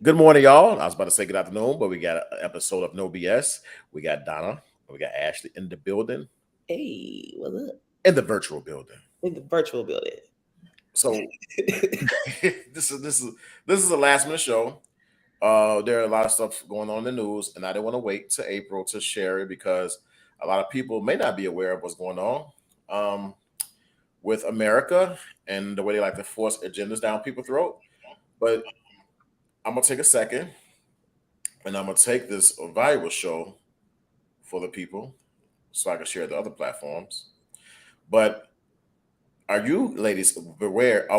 Good morning, y'all. I was about to say good afternoon, but we got an episode of No BS. We got Donna, we got Ashley in the building, Hey, what's up? in the virtual building. In the virtual building. So this is a last minute show. There are a lot of stuff going on in the news, and I didn't want to wait to April to share it because a lot of people may not be aware of what's going on um, with America and the way they like to force agendas down people's throat. But I'm gonna take a second, and I'm gonna take this valuable show for the people so I can share the other platforms. But are you ladies aware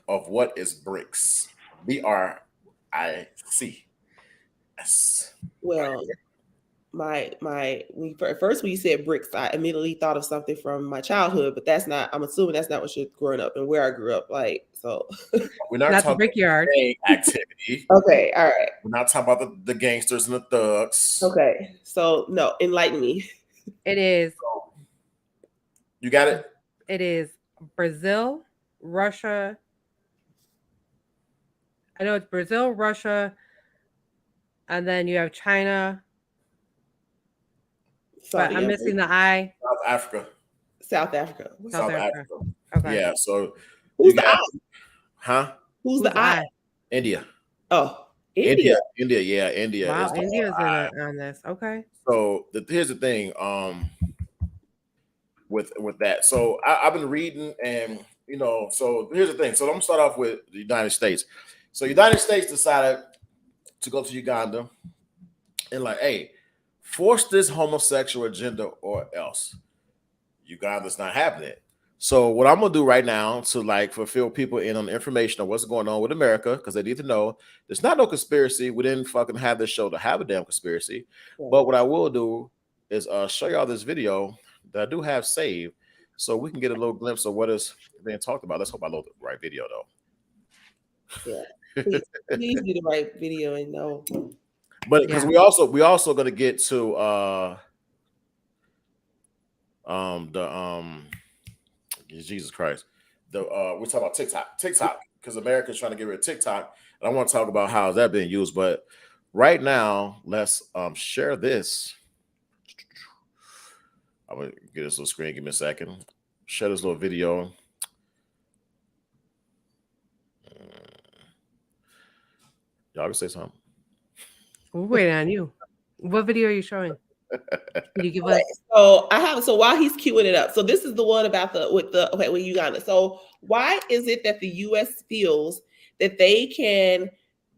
of what is BRICS? BRICS. Well, first when you said bricks, I immediately thought of something from my childhood, but that's not. I'm assuming that's not what you're growing up and where I grew up. Like so. We're not Not the talking brickyard. gang activity. Okay, all right. We're not talking about the gangsters and the thugs. Okay, so no, enlighten me. It is. You got it? It is Brazil, Russia. I know it's Brazil, Russia, and then you have China. But I'm missing the I. South Africa. South Africa. South Africa. Okay. Yeah. So who's the I? Huh? Who's the I? India. Oh, India. Yeah, India. Wow, India's on this. Okay. So here's the thing. With that, so I've been reading, and so here's the thing. So I'm gonna start off with the United States. So United States decided to go to Uganda and like, hey, force this homosexual agenda or else. Uganda's not having it. So what I'm gonna do right now to like fulfill people in on the information of what's going on with America, because they need to know there's not no conspiracy. We didn't fucking have this show to have a damn conspiracy. But what I will do is show y'all this video that I do have saved, so we can get a little glimpse of what is being talked about. Let's hope I load the right video though. Yeah, please do the right video and know. But because we also going to get to Jesus Christ, we're talking about TikTok because America's trying to get rid of TikTok, and I want to talk about how is that being used. But right now, let's share this. I'm gonna get this little screen. Give me a second. Share this little video. Y'all can say something. We're waiting on you. What video are you showing? Can you give us? So I have. So while he's queuing it up, so this is the one about with Uganda. So why is it that the U.S. feels that they can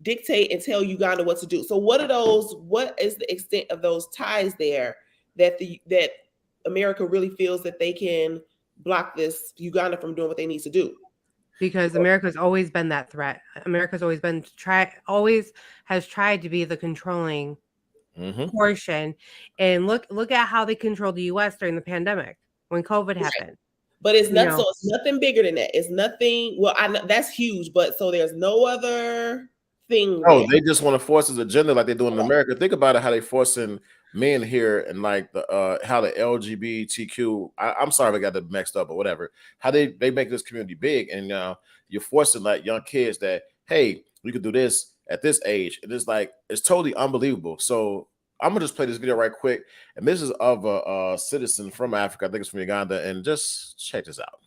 dictate and tell Uganda what to do? So what is the extent of those ties there that America really feels that they can block this Uganda from doing what they need to do? Because America's always been that threat. America's always been has tried to be the controlling portion. And look at how they controlled the U.S. during the pandemic when COVID happened. But it's not. So it's nothing bigger than that. It's nothing. Well, I know that's huge, but so there's no other thing. Oh, they just want to force this agenda like they're doing in America. Think about it, how they forcing men here and like the how the LGBTQ. I'm sorry if I got that mixed up or whatever. How they make this community big, and you're forcing like young kids that hey, you could do this at this age. It is like it's totally unbelievable. So I'm gonna just play this video right quick, and this is of a citizen from Africa. I think it's from Uganda, and just check this out.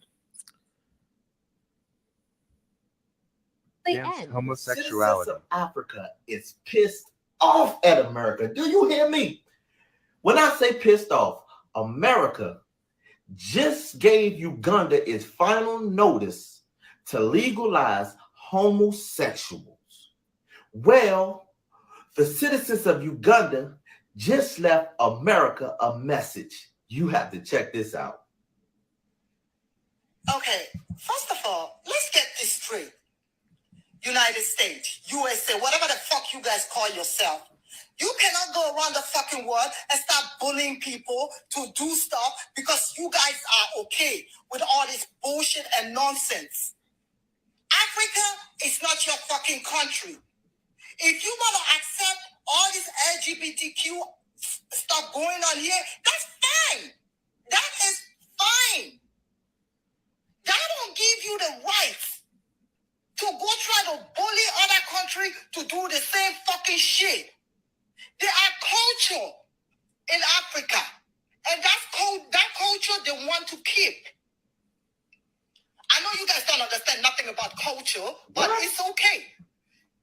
Homosexuality. Citizens of Africa is pissed off at America. Do you hear me? When I say pissed off, America just gave Uganda its final notice to legalize homosexuals. Well, the citizens of Uganda just left America a message. You have to check this out. Okay, first of all, let's get this straight. United States, USA, whatever the fuck you guys call yourself. You cannot go around the fucking world and start bullying people to do stuff because you guys are okay with all this bullshit and nonsense. Africa is not your fucking country. If you want to accept all this LGBTQ stuff going on here, that's fine. That is fine. That don't give you the right to go try to bully other countries country to do the same fucking shit. There are culture in Africa, and that culture they want to keep. I know you guys don't understand nothing about culture, but it's okay.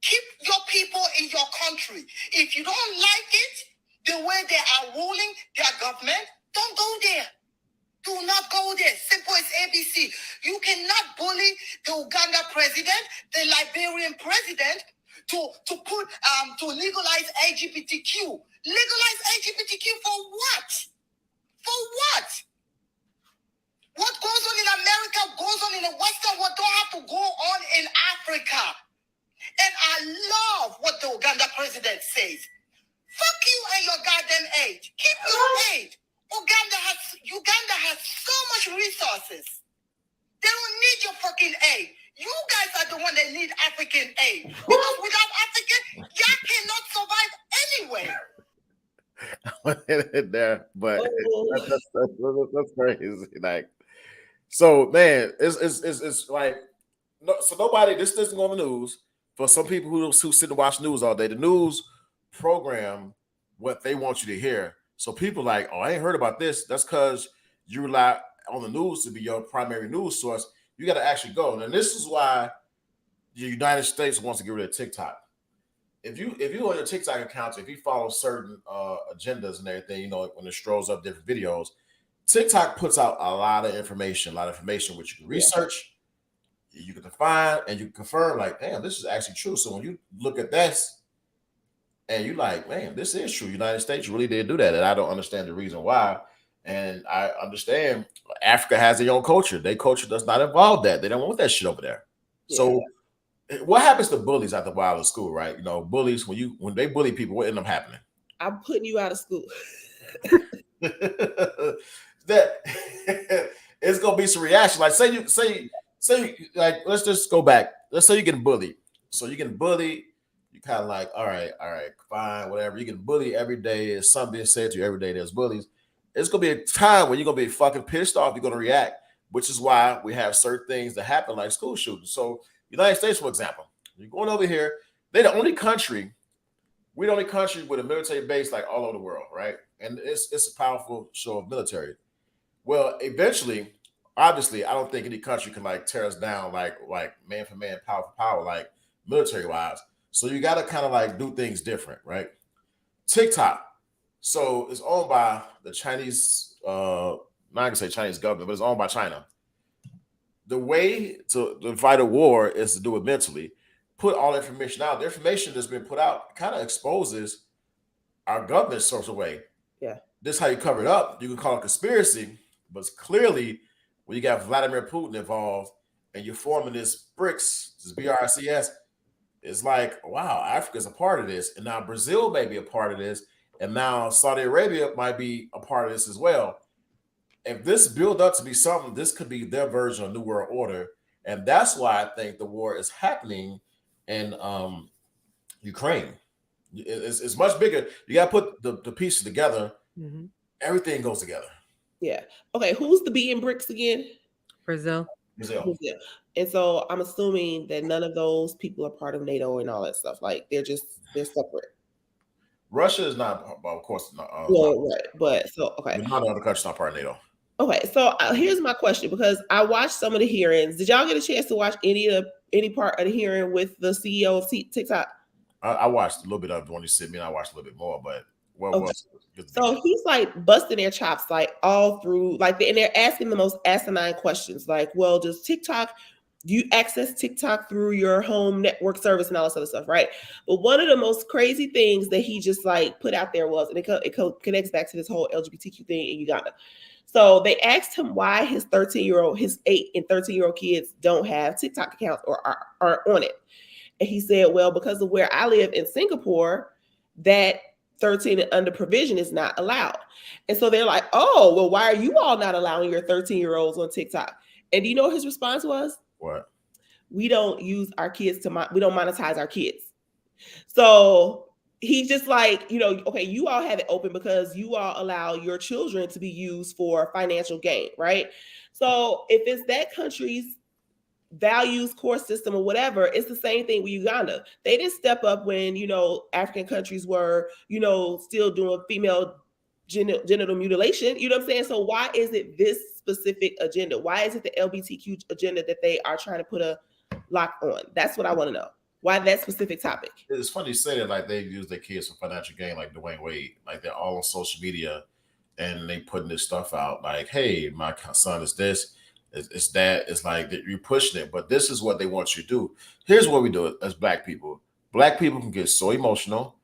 Keep your people in your country. If you don't like it, the way they are ruling their government, don't go there. Do not go there. Simple as ABC. You cannot bully the Uganda president, the Liberian president, to legalize LGBTQ. Legalize LGBTQ for what? For what? What goes on in America goes on in the Western world. Don't have to go on in Africa. And I love what the Uganda president says. Fuck you and your goddamn aid. Keep your aid. Uganda has so much resources. They don't need your fucking aid. You guys are the one that need African aid. Because without African, y'all cannot survive anywhere. There, but that's crazy. Like, so man, it's like, no, so nobody. This doesn't go on the news. For some people who sit and watch news all day, the news program what they want you to hear. So people like, oh, I ain't heard about this. That's because you rely on the news to be your primary news source. You got to actually go. And this is why the United States wants to get rid of TikTok. If you on your TikTok account, if you follow certain agendas and everything, you know, when it strolls up different videos, TikTok puts out a lot of information which you can research, you can define, and you can confirm, like, damn, this is actually true. So when you look at this and you like, man, this is true. United States really did do that. And I don't understand the reason why. And I understand Africa has their own culture. Their culture does not involve that. They don't want that shit over there. Yeah. So what happens to bullies after a while in school, right? You know, bullies, when they bully people, what ends up happening? I'm putting you out of school. That it's gonna be some reaction. Like say like, let's just go back. Let's say you're getting bullied. So you're getting bullied, you kind of like, all right, fine, whatever. You get bullied every day. There's something being said to you every day. There's bullies. It's gonna be a time when you're gonna be fucking pissed off. You're gonna react, which is why we have certain things that happen, like school shootings. So United States, for example, you're going over here. We're the only country with a military base like all over the world, right? And it's a powerful show of military. Well, eventually, obviously, I don't think any country can like tear us down like man for man, power for power, like military wise. So you got to kind of like do things different, right? TikTok. So it's owned by the Chinese, not gonna say Chinese government, but it's owned by China. The way to fight a war is to do it mentally. Put all information out. The information that's been put out kind of exposes our government sorts of way. Yeah. This is how you cover it up. You can call it conspiracy, but it's clearly when you got Vladimir Putin involved and you're forming this BRICS, this BRICS, it's like, wow, Africa's a part of this. And now Brazil may be a part of this. And now Saudi Arabia might be a part of this as well. If this build up to be something, this could be their version of New World Order. And that's why I think the war is happening in Ukraine. It's much bigger. You got to put the pieces together. Mm-hmm. Everything goes together. Yeah. Okay. Who's the B in BRICS again? Brazil. And so I'm assuming that none of those people are part of NATO and all that stuff. Like they're separate. Russia is not, of course, not. Right. But so okay. None of the countries not part of NATO. Okay, so here's my question, because I watched some of the hearings. Did y'all get a chance to watch any part of the hearing with the CEO of TikTok? I watched a little bit of the one you sent me, and I watched a little bit more, but so he's like busting their chops like all through, like, and they're asking the most asinine questions, like, well, do you access TikTok through your home network service and all this other stuff, right? But one of the most crazy things that he just like put out there was, and it connects back to this whole LGBTQ thing in Uganda. So they asked him why his 8 and 13-year-old kids don't have TikTok accounts or are on it. And he said, well, because of where I live in Singapore, that 13 and under provision is not allowed. And so they're like, oh, well, why are you all not allowing your 13-year-olds on TikTok? And do you know what his response was? What? We don't use our kids we don't monetize our kids. So he's just like, okay, you all have it open because you all allow your children to be used for financial gain, right? So if it's that country's values, core system, or whatever. It's the same thing with Uganda. They didn't step up when, African countries were, still doing female genital mutilation. You know what I'm saying? So why is it this specific agenda? Why is it the LGBTQ agenda that they are trying to put a lock on? That's what I want to know. Why that specific topic? It's funny you say that, like they use their kids for financial gain, like Dwayne Wade. Like they're all on social media and they putting this stuff out like, hey, my son is this, it's that. It's like you're pushing it, but this is what they want you to do. Here's what we do as Black people. Black people can get so emotional,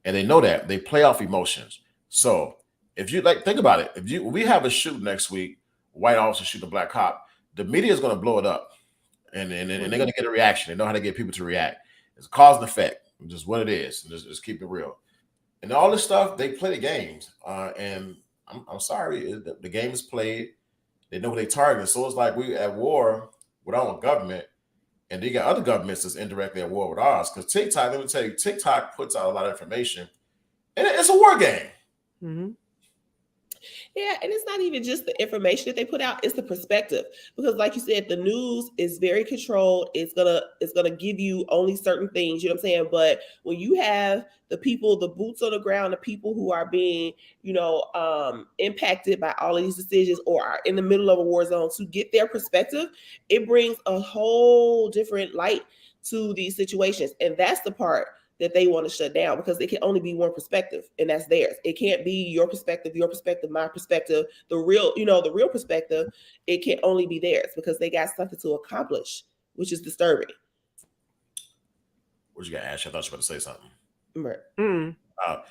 and they know that. They play off emotions. So if you think about it, if we have a shoot next week, white officer shoot a Black cop, the media is going to blow it up. And they're going to get a reaction. They know how to get people to react. It's cause and effect, just what it is. Just keep it real. And all this stuff, they play the games. And I'm sorry, the game is played. They know who they target. So it's like we at war with our own government, and they got other governments that's indirectly at war with ours. Because TikTok, let me tell you, TikTok puts out a lot of information, and it's a war game. Mm-hmm. Yeah, and it's not even just the information that they put out, it's the perspective. Because like you said, the news is very controlled. It's gonna give you only certain things, you know what I'm saying? But when you have the people, the boots on the ground, the people who are being, impacted by all of these decisions or are in the middle of a war zone, to get their perspective, it brings a whole different light to these situations. And that's the part that they want to shut down, because it can only be one perspective, and that's theirs. It can't be your perspective, my perspective, the real perspective. It can only be theirs because they got something to accomplish, which is disturbing. What you got, Ash? I thought you were about to say something. Right.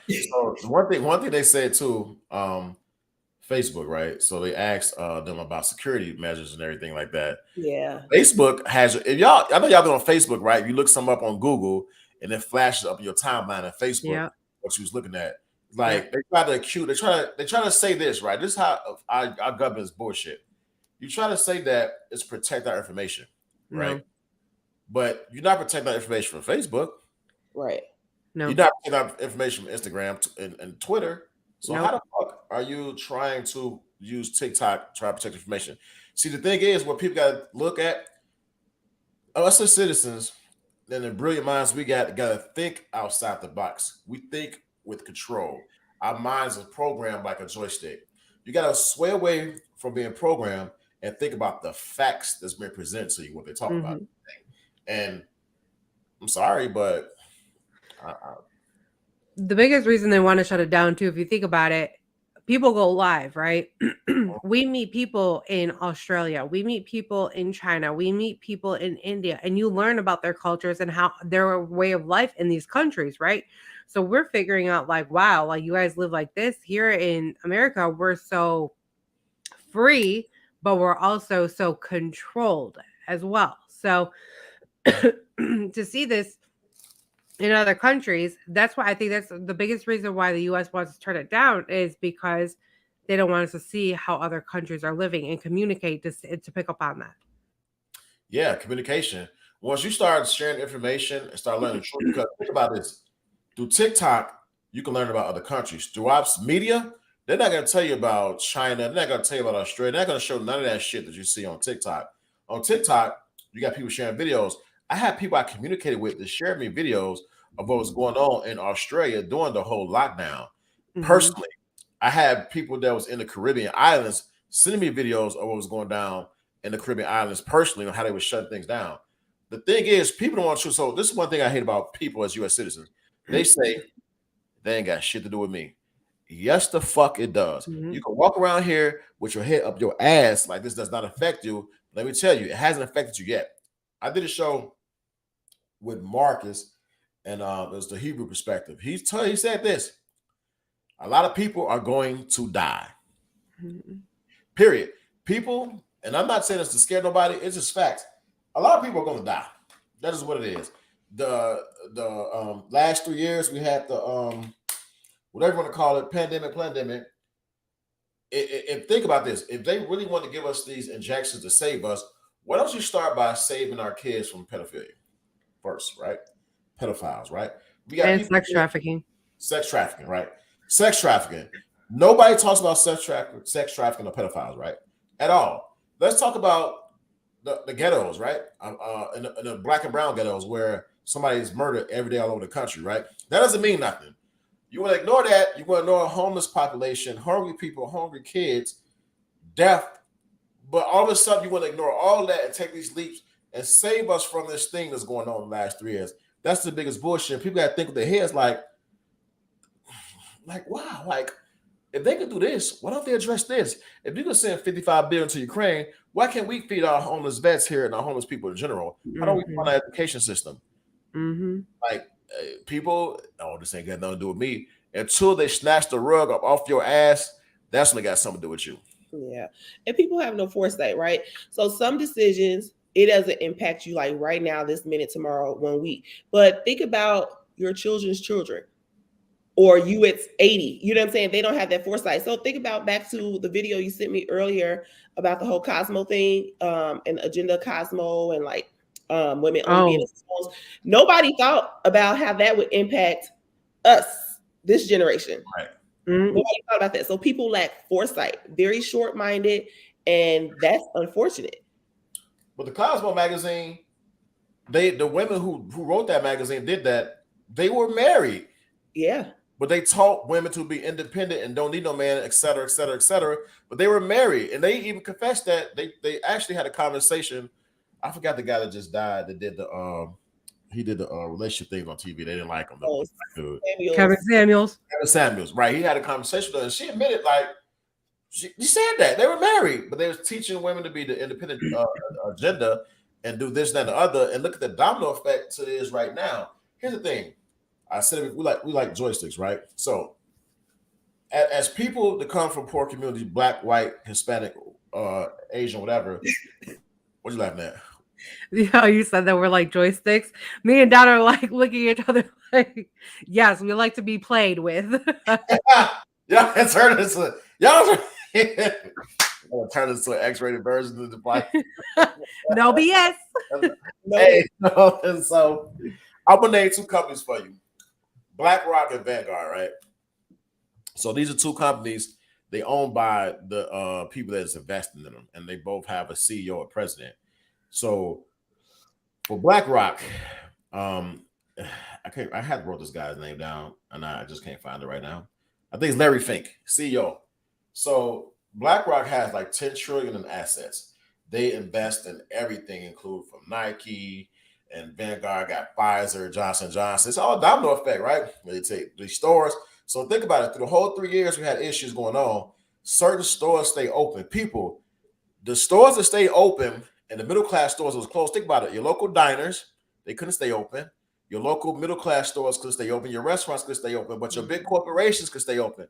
So one thing they said too, Facebook, right? So they asked them about security measures and everything like that. Yeah. Facebook has, I know y'all been on Facebook, right? You look something up on Google, and it flashes up in your timeline on Facebook what you was looking at. Like they try to say this, right? This is how our government is bullshit. You try to say that it's protect our information, right? But you're not protecting our information from Facebook. Right. No. You're not protecting our information from Instagram and Twitter. So how the fuck are you trying to use TikTok to try to protect information? See, the thing is, what people got to look at, us as citizens, then the brilliant minds, we got to think outside the box. We think with control. Our minds are programmed like a joystick. You got to sway away from being programmed and think about the facts that's been presented to you, what they're talking about. And I'm sorry, but the biggest reason they want to shut it down too, if you think about it, people go live, right? We meet people in Australia, we meet people in China, we meet people in India, and you learn about their cultures and how their way of life in these countries, right? So we're figuring out like, wow, like you guys live like this. Here in America, we're so free, but we're also so controlled as well. So to see this in other countries, that's why I think that's the biggest reason why the U.S. wants to turn it down, is because they don't want us to see how other countries are living and communicate to pick up on that. Yeah, communication. Once you start sharing information and start learning the truth, because think about this, through TikTok, you can learn about other countries. Through our media, they're not going to tell you about China. They're not going to tell you about Australia. They're not going to show none of that shit that you see on TikTok. On TikTok, you got people sharing videos. I had people I communicated with that shared me videos of what was going on in Australia during the whole lockdown. Personally, I had people that was in the Caribbean islands sending me videos of what was going down in the Caribbean islands personally, on how they were shutting things down. The thing is, people don't want to. So this is one thing I hate about people as U.S. citizens. They say they ain't got shit to do with me. Yes, the fuck it does. You can walk around here with your head up your ass like this does not affect you. Let me tell you, it hasn't affected you yet. I did a show with Marcus, and it was the Hebrew perspective. He said this: a lot of people are going to die. Period. People, and I'm not saying this to scare nobody, it's just facts. A lot of people are going to die. That is what it is. The last 3 years we had the whatever you want to call it, pandemic. If think about this, if they really want to give us these injections to save us, why don't you start by saving our kids from pedophilia first, right? Pedophiles, right? We got sex trafficking. Sex trafficking, right? Sex trafficking. Nobody talks about sex trafficking or pedophiles, right? At all. Let's talk about the ghettos, right? In the black and brown ghettos where somebody's murdered every day all over the country, right? That doesn't mean nothing. You want to ignore that. You want to ignore a homeless population, hungry people, hungry kids, death. But all of a sudden, you want to ignore all that and take these leaps and save us from this thing that's going on in the last 3 years. That's the biggest bullshit. People got to think with their heads like, wow, like, if they could do this, why don't they address this? If you could send $55 billion to Ukraine, why can't we feed our homeless vets here and our homeless people in general? How don't we fund our education system? Like, people, oh, this ain't got nothing to do with me. Until they snatch the rug up off your ass, that's when it got something to do with you. Yeah. And people have no foresight, right? So some decisions, it doesn't impact you like right now, this minute, tomorrow, 1 week. But think about your children's children. Or you at 80, you know what I'm saying? They don't have that foresight. So think about back to the video you sent me earlier about the whole Cosmo thing, and Agenda Cosmo, and like women only being in schools. Nobody thought about how that would impact us, this generation. Right. Nobody thought about that. So people lack foresight, very short-minded, and that's unfortunate. But the Cosmo magazine, the women who wrote that magazine did that. They were married. Yeah. But they taught women to be independent and don't need no man, et cetera, et cetera, et cetera. But they were married, and they even confessed that they actually had a conversation. I forgot the guy that just died that did the he did the relationship things on TV. They didn't like him. Kevin Samuels. Kevin Samuels, right? He had a conversation with her, and she admitted, like, she said that they were married, but they was teaching women to be the independent agenda and do this, that, and the other. And look at the domino effect to this right now. Here's the thing. I said we like joysticks, right? So as people that come from poor communities, black, white, Hispanic, Asian, whatever, what you laughing at? Yeah, you said that we're like joysticks. Me and Dad are like looking at each other like, yes, we like to be played with. Y'all turn this into turn this to an X-rated version of the device. No BS. Hey, and so I'm gonna name two companies for you. BlackRock and Vanguard, right? So these are two companies. They owned by the people that's investing in them, and they both have a CEO or president. So for BlackRock, I had wrote this guy's name down, and I just can't find it right now. I think it's Larry Fink, CEO. So BlackRock has like 10 trillion in assets. They invest in everything, including from Nike. And Vanguard got Pfizer, Johnson & Johnson. It's all domino effect, right? They take these stores. So think about it. Through the whole 3 years we had issues going on, certain stores stay open. People, the stores that stay open and the middle-class stores that was closed, think about it. Your local diners, they couldn't stay open. Your local middle-class stores couldn't stay open. Your restaurants could stay open, but your big corporations could stay open.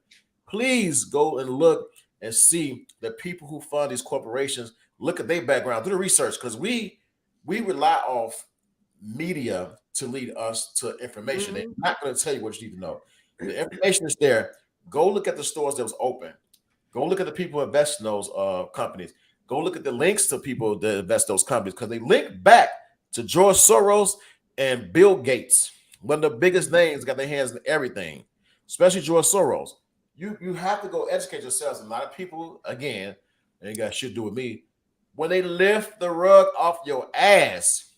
Please go and look and see the people who fund these corporations. Look at their background. Do the research, because we rely off media to lead us to information. They're not going to tell you what you need to know. The information is there. Go look at the stores that was open. Go look at the people who invest in those companies. Go look at the links to people that invest in those companies, because they link back to George Soros and Bill Gates. One of the biggest names got their hands in everything, especially George Soros. You have to go educate yourselves. A lot of people, again, they got shit to do with me. When they lift the rug off your ass,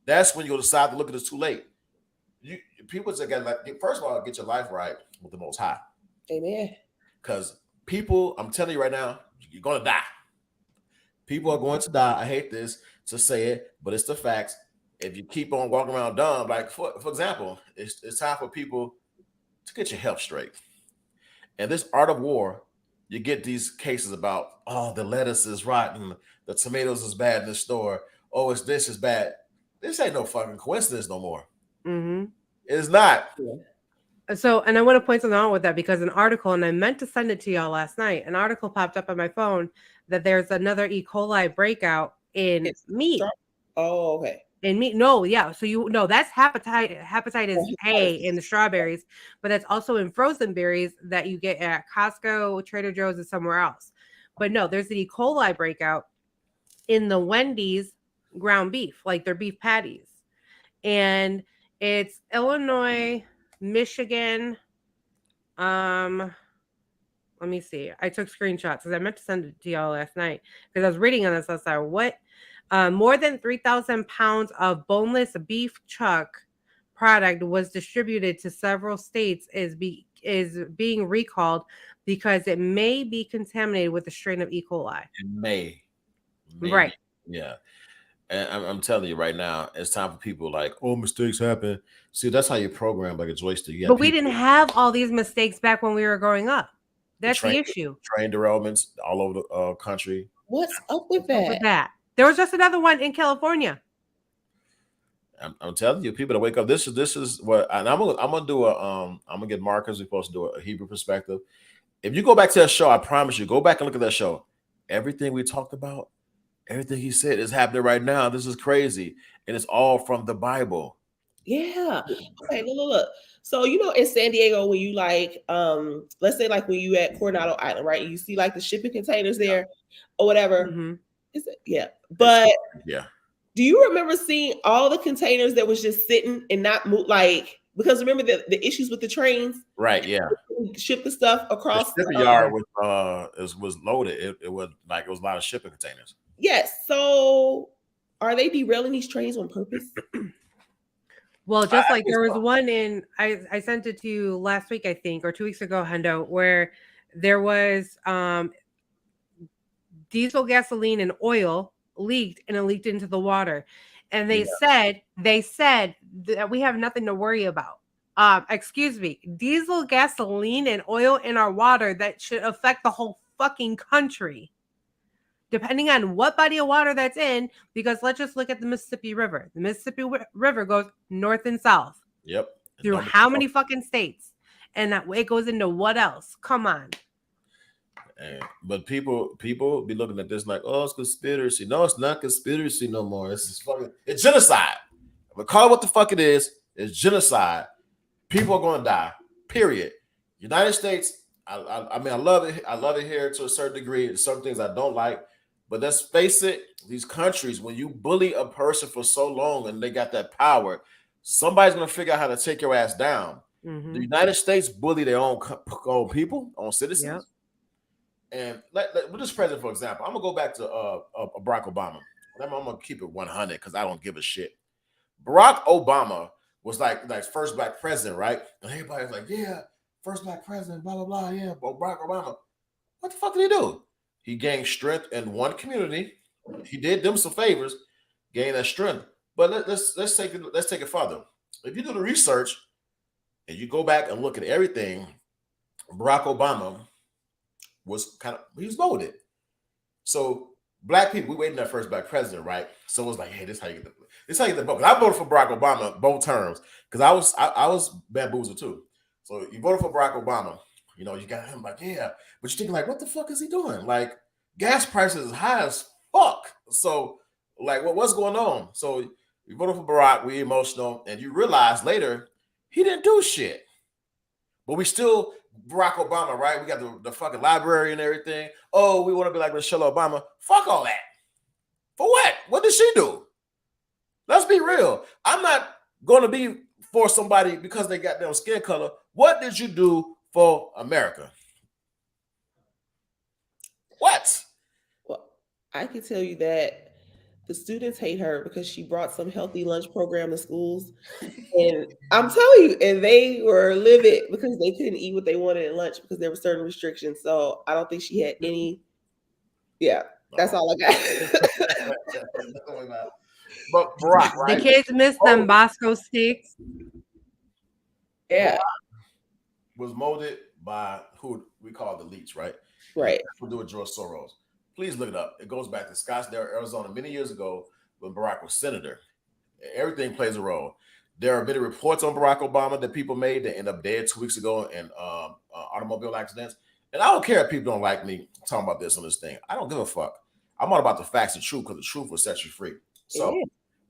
that's when you'll decide to look at it too late. People just got, like, first of all, get your life right with the Most High. Amen. Because people, I'm telling you right now, you're gonna die. People are going to die. I hate this to say it, but it's the facts. If you keep on walking around dumb, like for example, it's time for people to get your health straight. And this art of war, you get these cases about, oh, the lettuce is rotten, the tomatoes is bad in the store. Oh, this is bad. This ain't no fucking coincidence no more. It's not. So, and I want to point something out with that, because an article, and I meant to send it to y'all last night, an article popped up on my phone that there's another E. coli breakout in meat. Oh, okay. In meat. No, yeah. So that's hepatitis A in the strawberries, but that's also in frozen berries that you get at Costco, Trader Joe's, and somewhere else. But no, there's an E. coli breakout in the Wendy's ground beef, like their beef patties. And it's Illinois, Michigan. Let me see. I took screenshots because I meant to send it to y'all last night because I was reading on this. I was like, what? More than 3,000 pounds of boneless beef chuck product was distributed to several states is being recalled because it may be contaminated with a strain of E. coli. It may. Right. Yeah. And I'm telling you right now, it's time for people like, oh, mistakes happen. See, that's how you program like a joystick. But we didn't have all these mistakes back when we were growing up. That's the issue. Train derailments all over the country. What's up with that? There was just another one in California. I'm telling you, people to wake up. This is what, and I'm gonna do I'm gonna get Marcus. We're supposed to do a Hebrew perspective. If you go back to that show, I promise you, go back and look at that show. Everything we talked about, everything he said is happening right now. This is crazy, and it's all from the Bible. Yeah. Okay. Look. So in San Diego, when you let's say like when you at Coronado Island, right? You see like the shipping containers there, or whatever. Mm-hmm. Yeah. But yeah. Do you remember seeing all the containers that was just sitting and not move? Like, because remember the issues with the trains, right? Yeah. Ship the stuff across the shipping yard was loaded. It was a lot of shipping containers. Yes. So are they derailing these trains on purpose? Well, just like there was one I sent it to you last week, I think, or 2 weeks ago, Hendo, where there was diesel, gasoline, and oil leaked, and it leaked into the water. And they said that we have nothing to worry about. Excuse me, diesel, gasoline, and oil in our water that should affect the whole fucking country, depending on what body of water that's in. Because let's just look at the Mississippi River. The Mississippi River goes north and south. Yep. Through how many fucking states? And that it goes into what else? Come on. But people be looking at this like, oh, it's conspiracy. No, it's not conspiracy no more. It's genocide. But call it what the fuck it is. It's genocide. People are going to die. Period. United States. I mean, I love it. I love it here to a certain degree. There's some things I don't like, but let's face it. These countries, when you bully a person for so long and they got that power, somebody's going to figure out how to take your ass down. Mm-hmm. The United States bully their own people, own citizens. Yep. And with this president, for example, I'm gonna go back to Barack Obama. I'm gonna keep it 100 because I don't give a shit. Barack Obama was like first black president, right? And everybody's like, yeah, first black president, blah blah blah. Yeah, Barack Obama. What the fuck did he do? He gained strength in one community. He did them some favors, gained that strength. But let's take it further. If you do the research and you go back and look at everything, Barack Obama was he was voted. So black people, we waiting that first black president, right? So it was like, hey, this how you get the vote. I voted for Barack Obama both terms because I was bamboozled too. So you voted for Barack Obama, you got him like, yeah, but you're thinking like, what the fuck is he doing? Like gas prices is high as fuck. So like, what's going on? So you voted for Barack, we emotional, and you realize later he didn't do shit, but we still. Barack Obama, right? We got the fucking library and everything. Oh, we want to be like Michelle Obama. Fuck all that. For what? What did she do? Let's be real. I'm not going to be for somebody because they got their skin color. What did you do for America? What? Well, I can tell you that the students hate her because she brought some healthy lunch program to schools. And I'm telling you, and they were livid because they couldn't eat what they wanted at lunch because there were certain restrictions. So I don't think she had any. Yeah, that's all I got. But Barack, right? The kids miss them Bosco sticks. Yeah. Was molded by who we call the elites, right? Right. We'll do it, George Soros. Please look it up. It goes back to Scottsdale, Arizona, many years ago when Barack was senator. Everything plays a role. There are many reports on Barack Obama that people made that end up dead 2 weeks ago in automobile accidents. And I don't care if people don't like me talking about this on this thing. I don't give a fuck. I'm all about the facts and truth because the truth will set you free. So,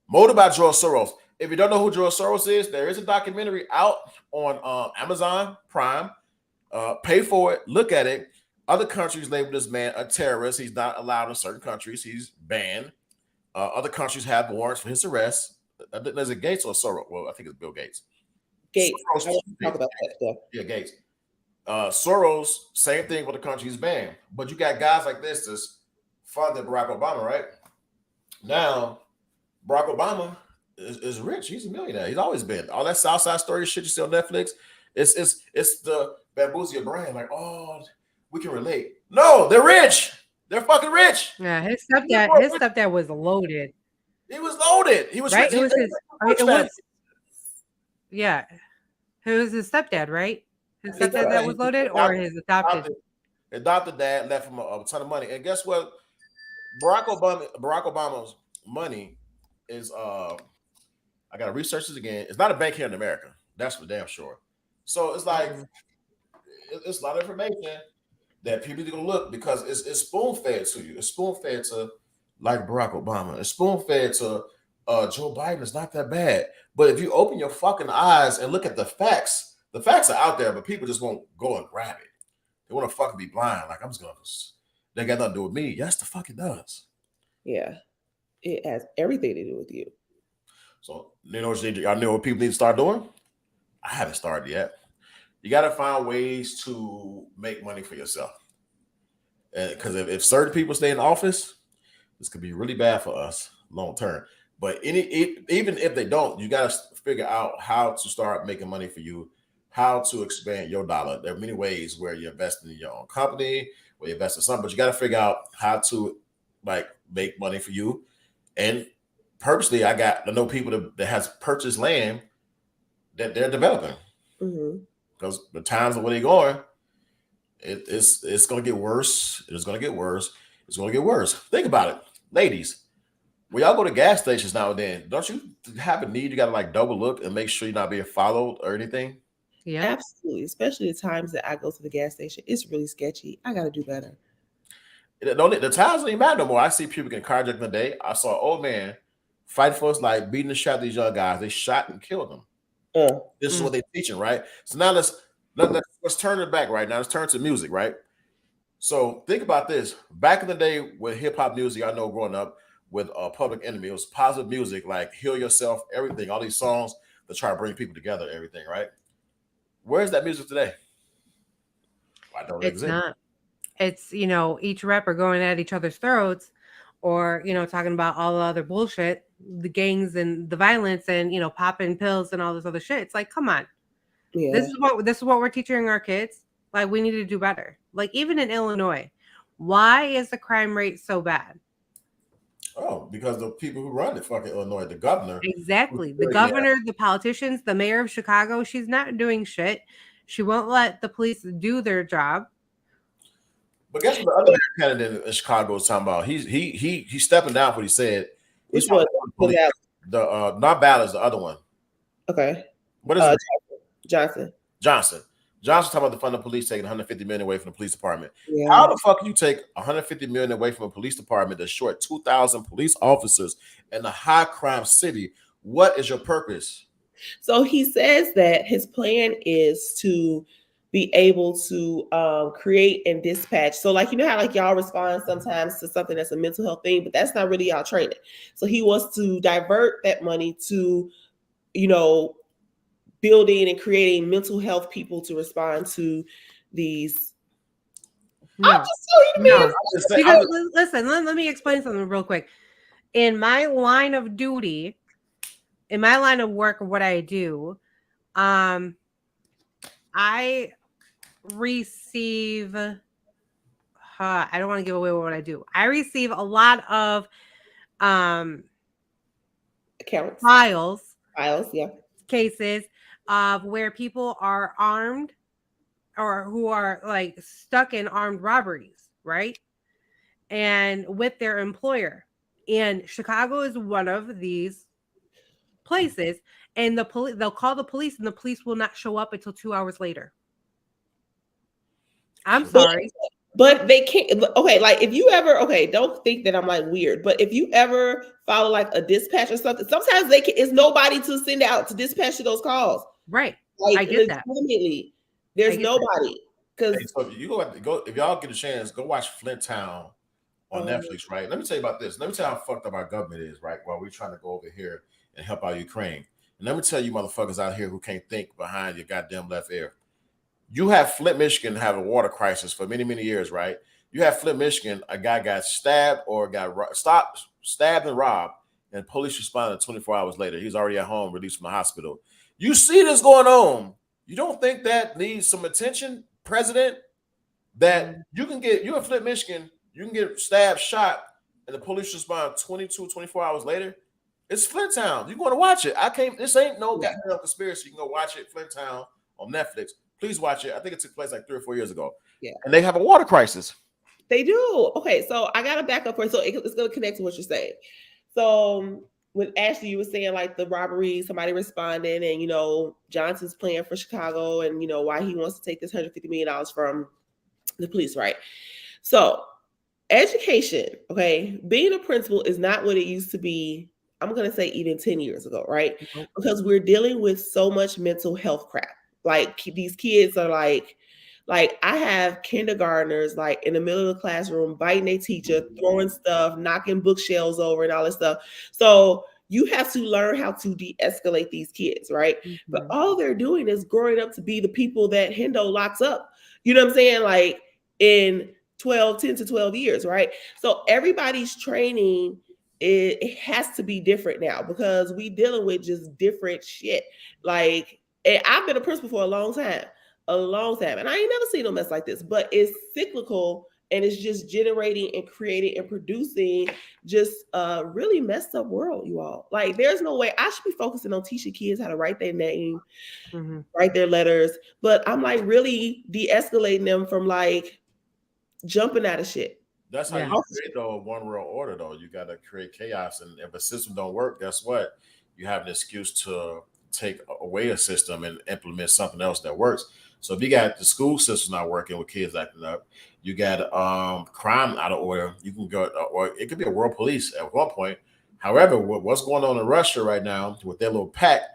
molded by George Soros. If you don't know who George Soros is, there is a documentary out on Amazon Prime. Pay for it. Look at it. Other countries label this man a terrorist. He's not allowed in certain countries. He's banned. Other countries have warrants for his arrest. There's a Gates or Soros? Well, I think it's Bill Gates. Gates. Soros, I want to talk about that stuff. Yeah, Gates. Soros, same thing with the countries banned. But you got guys like this that's funding Barack Obama, right? Now, Barack Obama is rich. He's a millionaire. He's always been. All that Southside Story shit you see on Netflix, it's the bamboozle your brain. Like, oh, we can relate. No, they're rich. They're fucking rich. Yeah, his stepdad was loaded. He was loaded. He was Right? rich. Yeah. It was his stepdad, right? His stepdad that was loaded, or his adopted? Adopted dad left him a ton of money. And guess what? Barack Obama's money is I gotta research this again. It's not a bank here in America. That's for damn sure. So it's like it's a lot of information that people need to go look because it's spoon fed to you. It's spoon fed to like Barack Obama. It's spoon fed to Joe Biden. It's not that bad. But if you open your fucking eyes and look at the facts are out there, but people just won't go and grab it. They want to fucking be blind. Like, I'm just gonna, they got nothing to do with me. Yes, the fuck it does. Yeah. It has everything to do with you. So, you know what people need to start doing? I haven't started yet. You got to find ways to make money for yourself. Because if certain people stay in office, this could be really bad for us long term. But even if they don't, you got to figure out how to start making money for you, how to expand your dollar. There are many ways where you invest in your own company, where you invest in something, but you got to figure out how to like make money for you. And purposely, I know people that has purchased land that they're developing because the times of where they're going, it's going to get worse. It's going to get worse. It's going to get worse. Think about it, ladies. When y'all go to gas stations now and then, don't you have a need? You got to like double look and make sure you're not being followed or anything. Yeah, absolutely. Especially the times that I go to the gas station, it's really sketchy. I got to do better. The times don't even matter no more. I see people getting carjacked the day. I saw an old man fighting for his life, beating the shot these young guys. They shot and killed them. This is what they're teaching, right? So now let's turn it back right now. Let's turn to music, right? So think about this. Back in the day with hip hop music, I know growing up with Public Enemy, it was positive music like Heal Yourself, everything, all these songs that try to bring people together, everything, right? Where's that music today? Why don't it exist? Not. It's, each rapper going at each other's throats or, talking about all the other bullshit, the gangs and the violence and, popping pills and all this other shit. It's like, come on. Yeah. This is what we're teaching our kids. Like, we need to do better. Like, even in Illinois, why is the crime rate so bad? Oh, because the people who run it, fucking Illinois, the governor. Exactly. The governor, the politicians, the mayor of Chicago, she's not doing shit. She won't let the police do their job. But guess what the other candidate in Chicago is talking about? He's stepping down for what he said. Which one? The not Ballard's the other one. Okay. What is it? Johnson. Johnson talking about the fund of police taking $150 million away from the police department. Yeah. How the fuck you take $150 million away from a police department that's short 2,000 police officers in a high crime city? What is your purpose? So he says that his plan is to be able to create and dispatch. So like, how like y'all respond sometimes to something that's a mental health thing, but that's not really y'all training. So he wants to divert that money to, building and creating mental health people to respond to these. Listen, let me explain something real quick. In my line of duty, in my line of work, what I do, I receive. I don't want to give away what I do. I receive a lot of accounts, files, yeah, cases of where people are armed or who are like stuck in armed robberies, right? And with their employer. And Chicago is one of these places. And they'll call the police and the police will not show up until 2 hours later. I'm sorry. But they can't. Okay, like if you ever, don't think that I'm like weird, but if you ever follow like a dispatch or something, sometimes it's nobody to send out to dispatch those calls. Right. Like, I get that. There's nobody. Because so you go if y'all get a chance, go watch Flint Town on Netflix, right? Let me tell you about this. Let me tell you how fucked up our government is, right? While we're trying to go over here and help out Ukraine. And let me tell you motherfuckers out here who can't think behind your goddamn left ear. You have Flint, Michigan have a water crisis for many, many years, right? You have Flint, Michigan. A guy got stabbed or got stabbed and robbed, and police responded 24 hours later. He's already at home, released from the hospital. You see this going on. You don't think that needs some attention, President? That you can get, you in Flint, Michigan, you can get stabbed, shot, and the police respond 24 hours later. It's Flint Town. You're going to watch it. This ain't no goddamn conspiracy. You can go watch it, Flint Town on Netflix. Please watch it. I think it took place like 3 or 4 years ago. Yeah. And they have a water crisis. They do. Okay, so I got to back up for it. So it's going to connect to what you're saying. So with Ashley, you were saying like the robbery, somebody responding, and, you know, Johnson's playing for Chicago, and, you know, why he wants to take this $150 million from the police, right? So education, okay, being a principal is not what it used to be. I'm going to say even 10 years ago, right? Because we're dealing with so much mental health crap. Like these kids are like I have kindergartners like in the middle of the classroom biting their teacher, throwing stuff, knocking bookshelves over and all this stuff. So you have to learn how to de-escalate these kids, right? But all they're doing is growing up to be the people that Hendo locks up. You know what I'm saying? Like in 10 to 12 years, right? So everybody's training, it has to be different now because we dealing with just different shit. Like, and I've been a principal for a long time, and I ain't never seen no mess like this, but it's cyclical and it's just generating and creating and producing just a really messed up world, you all. Like, there's no way I should be focusing on teaching kids how to write their name, write their letters, but I'm like really de-escalating them from like jumping out of shit. That's how you create the one world order, though. You got to create chaos, and if a system don't work, guess what? You have an excuse to take away a system and implement something else that works. So if you got the school system not working with kids acting up, you got crime out of order. You can go, or it could be a world police at one point. However, what's going on in Russia right now with their little pact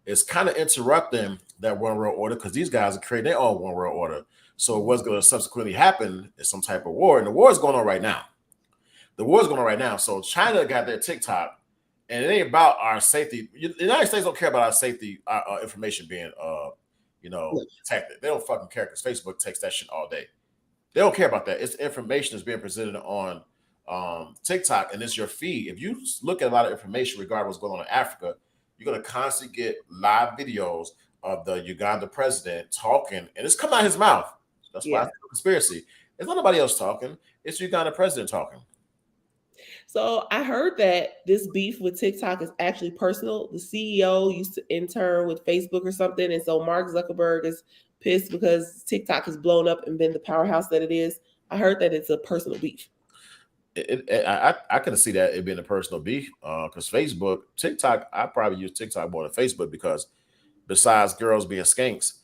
is kind of interrupting that one world order because these guys are creating their own one world order. So what's going to subsequently happen is some type of war, and the war is going on right now. So China got their TikTok. And it ain't about our safety. The United States don't care about our safety, our information being, protected. They don't fucking care because Facebook takes that shit all day. They don't care about that. It's information that's being presented on TikTok, and it's your feed. If you look at a lot of information regarding what's going on in Africa, you're going to constantly get live videos of the Uganda president talking, and it's coming out of his mouth. That's why it's a conspiracy. It's not nobody else talking. It's Uganda president talking. So I heard that this beef with TikTok is actually personal. The CEO used to intern with Facebook or something. And so Mark Zuckerberg is pissed because TikTok has blown up and been the powerhouse that it is. I heard that it's a personal beef. I can see that it being a personal beef because TikTok, I probably use TikTok more than Facebook because besides girls being skanks,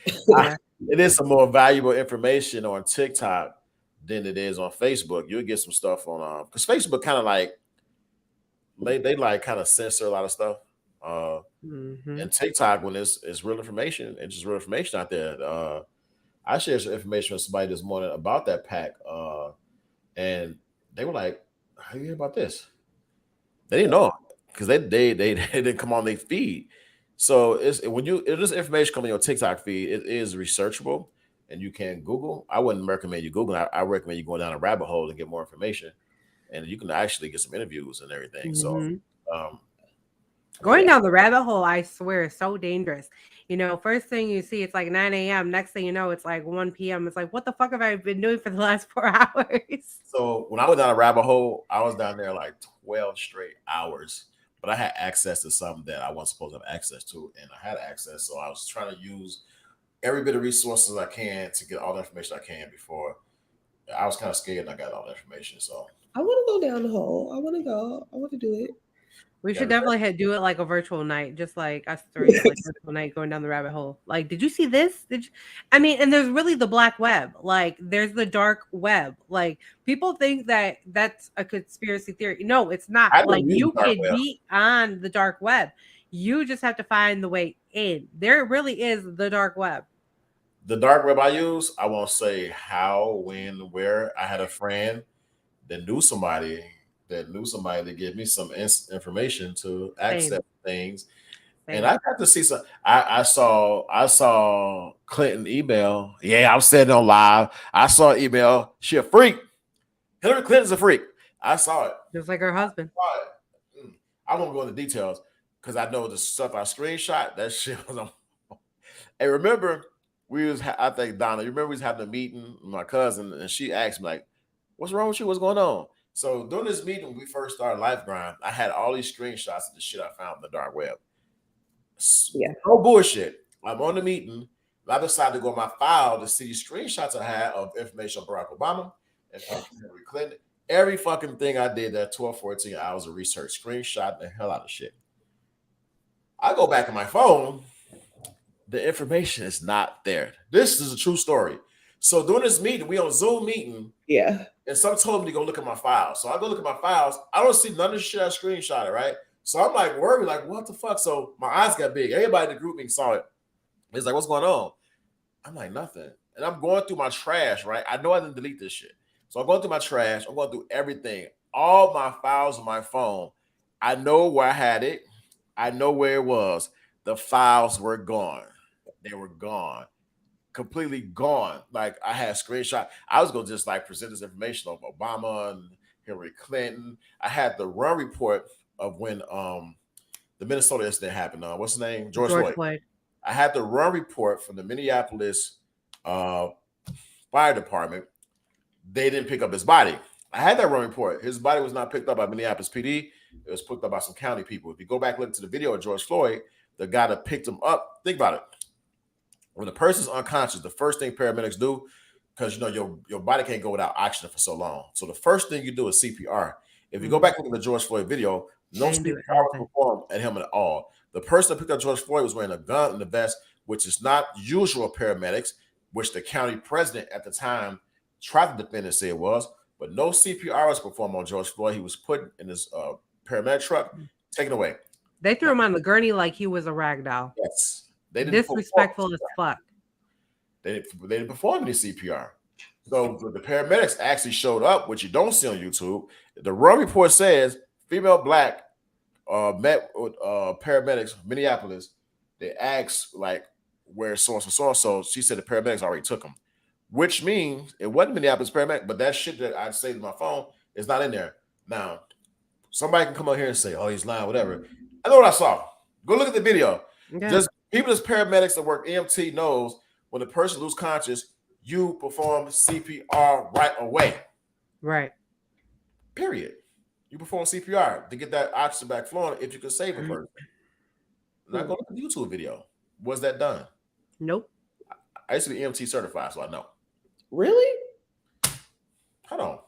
it is some more valuable information on TikTok than it is on Facebook. You'll get some stuff on because Facebook kind of like they like kind of censor a lot of stuff. And TikTok, when it's real information, it's just real information out there. I shared some information with somebody this morning about that pack, and they were like, "How you hear about this?" They didn't know because they didn't come on their feed. So if this information coming on your TikTok feed, it is researchable. And you can Google. I wouldn't recommend you Google. I recommend you going down a rabbit hole and get more information, and you can actually get some interviews and everything. So, going down the rabbit hole, I swear, is so dangerous. You know, first thing you see, it's like 9 a.m. Next thing you know, it's like 1 p.m. It's like, what the fuck have I been doing for the last 4 hours? So when I went down a rabbit hole, I was down there like 12 straight hours, but I had access to something that I wasn't supposed to have access to, and I had access. So I was trying to use every bit of resources I can to get all the information I can before. I was kind of scared and I got all the information. So I want to go down the hole. I want to go. I want to do it. We should definitely do it like a virtual night, just like us three, like virtual night going down the rabbit hole. Like, did you see this? And there's really the black web. Like, there's the dark web. Like, people think that that's a conspiracy theory. No, it's not. Like, you can be on the dark web. You just have to find the way in. There really is the dark web. The dark web I use, I won't say how, when, where. I had a friend that knew somebody to give me some information to access things. And I got to see some. I saw Clinton email. Yeah, I'm saying on live. I saw email. She a freak. Hillary Clinton's a freak. I saw it. Just like her husband. I won't go into details because I know the stuff I screenshot. That shit was on. Hey, remember I think Donna, you remember we was having a meeting with my cousin, and she asked me like, "What's wrong with you? What's going on?" So during this meeting, when we first started Life Grind, I had all these screenshots of the shit I found in the dark web. Yeah. No bullshit. I'm on the meeting. I decided to go on my file to see screenshots I had of information on Barack Obama and Hillary Clinton. Every fucking thing I did that 12, 14 hours of research, screenshot the hell out of shit. I go back in my phone. The information is not there. This is a true story. So during this meeting, we on Zoom meeting. Yeah. And someone told me to go look at my files. So I go look at my files. I don't see none of the shit I screenshotted, right? So I'm like worried, like, what the fuck? So my eyes got big. Everybody in the group saw it. It's like, what's going on? I'm like, nothing. And I'm going through my trash, right? I know I didn't delete this shit. So I'm going through my trash. I'm going through everything. All my files on my phone. I know where I had it. I know where it was. The files were gone. They were gone. Completely gone. Like I had screenshot. I was going to just like present this information of Obama and Hillary Clinton. I had the run report of when the Minnesota incident happened. What's his name? George Floyd. I had the run report from the Minneapolis fire department. They didn't pick up his body. I had that run report. His body was not picked up by Minneapolis PD. It was picked up by some county people. If you go back and look to the video of George Floyd, the guy that picked him up, think about it. When a person's unconscious, the first thing paramedics do, because you know your body can't go without oxygen for so long. So the first thing you do is CPR. If you go back and look at the George Floyd video, no CPR was performed at him at all. The person that picked up George Floyd was wearing a gun and a vest, which is not usual paramedics, which the county president at the time tried to defend and say it was, but no CPR was performed on George Floyd. He was put in his paramedic truck, taken away. They threw him on the gurney like he was a rag doll. Yes. They didn't disrespectful as fuck. They didn't perform any CPR. So the paramedics actually showed up, which you don't see on YouTube. The run report says female black met with paramedics Minneapolis. They asked like where so. She said the paramedics already took him, which means it wasn't Minneapolis paramedic, but that shit that I saved in my phone is not in there. Now, somebody can come up here and say, "Oh, he's lying," whatever. I know what I saw. Go look at the video. Okay. Just people as paramedics that work EMT knows when the person loses conscious, you perform CPR right away. Right. Period. You perform CPR to get that oxygen back flowing if you can save a person. Now go look at the YouTube video. Was that done? Nope. I used to be EMT certified, so I know. Really? Hold on.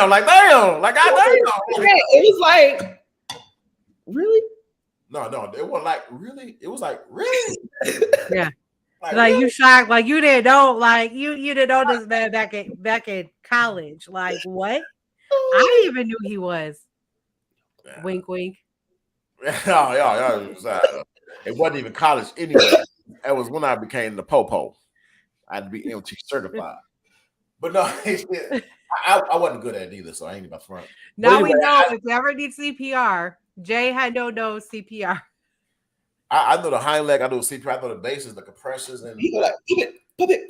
Like damn. It was like, really? No, it wasn't like really. It was like really. Yeah. Like really? You shocked, like you didn't know, like you didn't know this man back in college. Like what? I didn't even knew he was. Yeah. Wink, wink. Yeah. It wasn't even college anyway. It was when I became the popo. I had to be EMT certified. But no, I wasn't good at it either, so I ain't about front. Now anyway, we know if you ever need CPR, Jay had no CPR. I know the hind leg, I know the CPR, I know the bases, the compressions, and you go like pop it.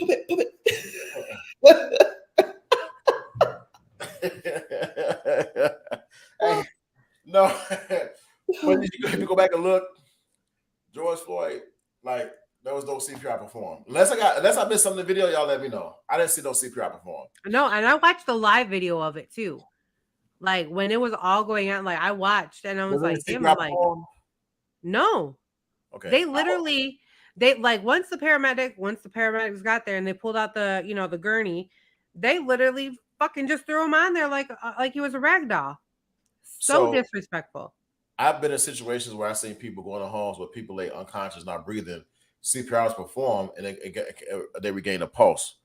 Hey, no, but if you go back and look, George Floyd, like there was no CPR performed. Unless I missed something in the video, y'all let me know. I didn't see no CPR performed. No, and I watched the live video of it too. Like when it was all going on, like I watched and I was like, damn, I'm like, no. Okay. They literally, once the paramedics got there and they pulled out the gurney, they literally fucking just threw him on there like he was a rag doll. So disrespectful. I've been in situations where I've seen people going to homes where people lay unconscious, not breathing. CPR is performed and they regain a pulse.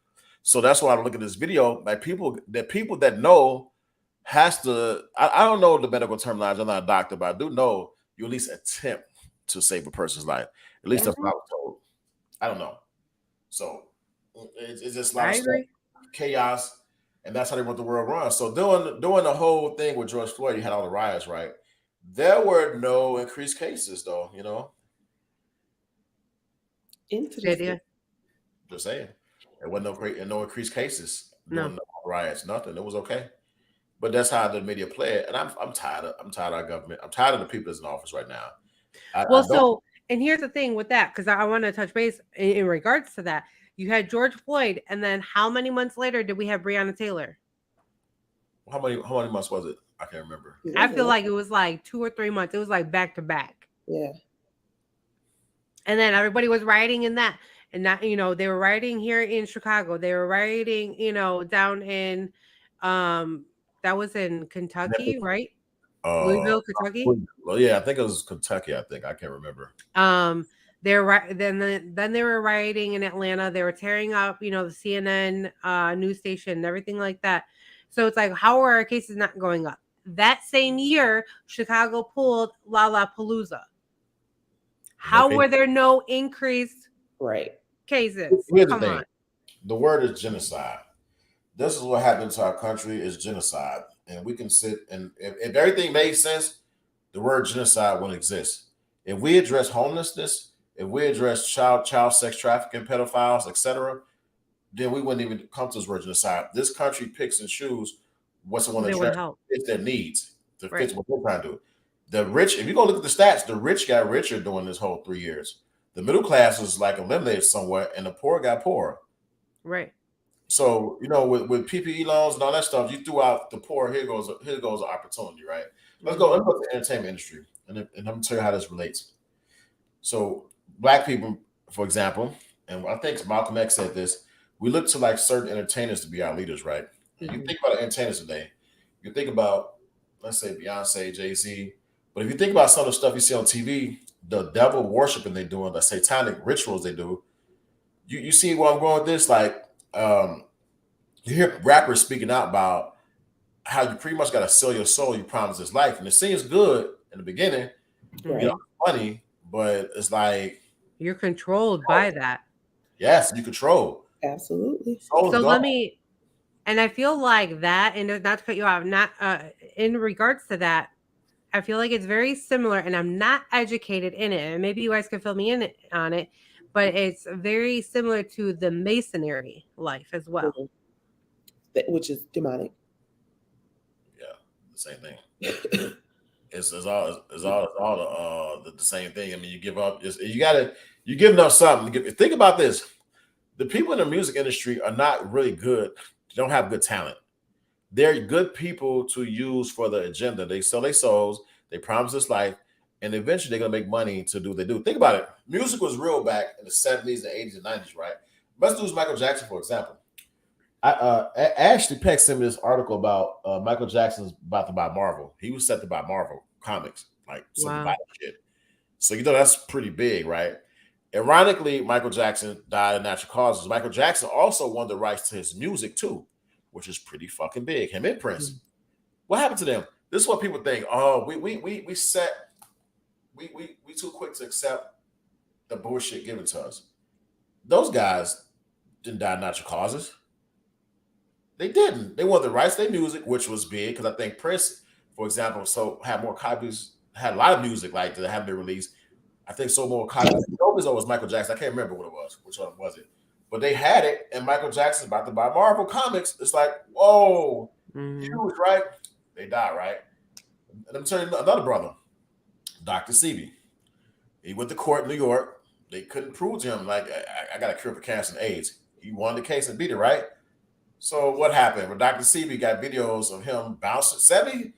So that's why I look at this video. Like people that know has to. I don't know the medical terminology. I'm not a doctor, but I do know you at least attempt to save a person's life. At least that's what I was told. I don't know. So it's just a lot of stuff, chaos, and that's how they want the world run. So doing the whole thing with George Floyd, you had all the riots, right? There were no increased cases, though. Interesting. Just saying, there wasn't no increased cases No. during the riots. Nothing. It was okay. But that's how the media play it, and I'm tired of our government. I'm tired of the people that's in office right now. Well, so and here's the thing with that, because I want to touch base in regards to that. You had George Floyd, and then how many months later did we have Breonna Taylor? How many months was it? I can't remember. I feel like it was like 2 or 3 months. It was like back to back. Yeah. And then everybody was rioting in that. And that, they were rioting here in Chicago. They were rioting, down in that was in Kentucky, right? Louisville, Kentucky. Well, yeah, I think it was Kentucky. I can't remember. Then they were rioting in Atlanta. They were tearing up, the CNN news station and everything like that. So it's like, how are our cases not going up? That same year, Chicago pulled Lollapalooza. How were there no increased cases? Here's the thing. The word is genocide. This is what happened to our country is genocide. And we can sit and if everything made sense, the word genocide wouldn't exist. If we address homelessness, if we address child sex trafficking, pedophiles, etc., then we wouldn't even come to this word genocide. This country picks and chooses what's the one that fits their needs, to fit what they're trying to do. The rich, if you go look at the stats, the rich got richer during this whole 3 years. The middle class was like eliminated somewhat, and the poor got poorer. Right. So, with PPE loans and all that stuff, you threw out the poor. Here goes an opportunity, right? Let's go to the entertainment industry, and I'm going to tell you how this relates. So, Black people, for example, and I think Malcolm X said this, we look to like certain entertainers to be our leaders, right? And you think about entertainers today, you think about, let's say, Beyonce, Jay-Z, but if you think about some of the stuff you see on TV, the devil worshiping they're doing, the satanic rituals they do, you see where I'm going with this? Like, you hear rappers speaking out about how you pretty much got to sell your soul, you promise this life. And it seems good in the beginning, money, but it's like you're controlled by that. Yes, you control. Absolutely. So and I feel like that, and not to cut you off, not in regards to that, I feel like it's very similar, and I'm not educated in it, and maybe you guys can fill me in on it, but it's very similar to the Masonry life as well. Which is demonic. Yeah, the same thing. it's all the same thing. I mean, you give up. You're giving up something. Think about this. The people in the music industry are not really good. They don't have good talent. They're good people to use for the agenda. They sell their souls. They promise this life. And eventually they're going to make money to do what they do. Think about it. Music was real back in the 70s, the 80s, and 90s, right? Let's use Michael Jackson, for example. I Ashley Peck sent me this article about Michael Jackson's about to buy Marvel. He was set to buy Marvel Comics, like some shit. So, that's pretty big, right? Ironically, Michael Jackson died of natural causes. Michael Jackson also won the rights to his music too, which is pretty fucking big. Him and Prince. Mm-hmm. What happened to them? This is what people think. Oh, we too quick to accept the bullshit given to us. Those guys didn't die of natural causes. They didn't. They won the rights to their music, which was big because I think Prince, for example, had more copies, had a lot of music like that haven't been released. I think so more copies. It was Michael Jackson. I can't remember what it was. Which one was it? But they had it, and Michael Jackson's about to buy Marvel Comics. It's like, whoa, huge, right? They died, right? And let me tell you another brother, Dr. Sebi. He went to court in New York. They couldn't prove to him, like, I got a cure for cancer and AIDS. He won the case and beat it, right? So what happened? Well, Dr. Sebi got videos of him bouncing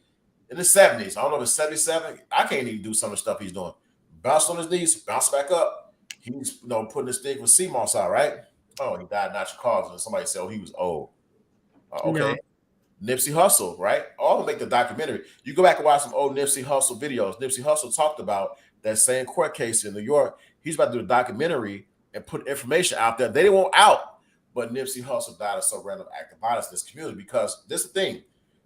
in the 70s. I don't know if it's 77. I can't even do some of the stuff he's doing. Bounced on his knees, bounced back up. He's putting this thing with sea moss out, right? Oh, he died of natural causes. And somebody said, he was old. Okay. No. Nipsey Hussle, right? All to make the documentary. You go back and watch some old Nipsey Hussle videos. Nipsey Hussle talked about that same court case in New York. He's about to do a documentary and put information out there. They didn't want out, but Nipsey Hussle died of some random act of violence in this community because this is the thing.